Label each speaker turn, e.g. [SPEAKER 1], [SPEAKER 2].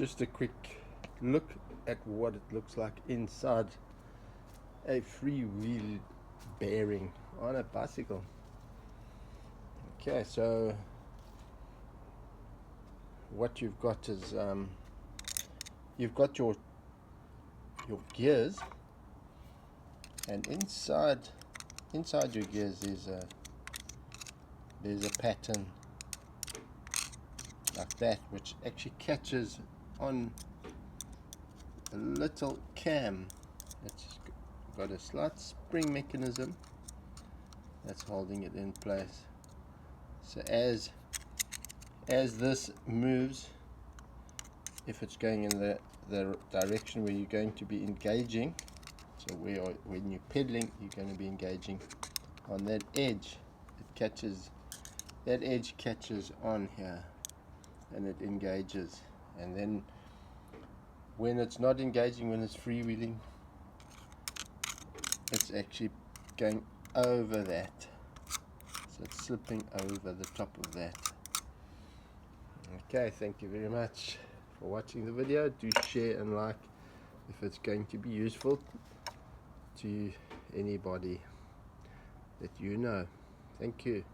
[SPEAKER 1] Just a quick look at what it looks like inside a freewheel bearing on a bicycle. Okay, so what you've got is you've got your gears, and inside your gears there's a pattern like that, which actually catches on a little cam. It's got a slight spring mechanism that's holding it in place. So as this moves, if it's going in the direction where you're going to be engaging, so when you're pedaling, you're going to be engaging on that edge. That edge catches on here, and it engages. And then when it's not engaging, when it's freewheeling, it's actually going over that. So it's slipping over the top of that. Okay, thank you very much for watching the video. Do share and like if it's going to be useful to anybody that you know. Thank you.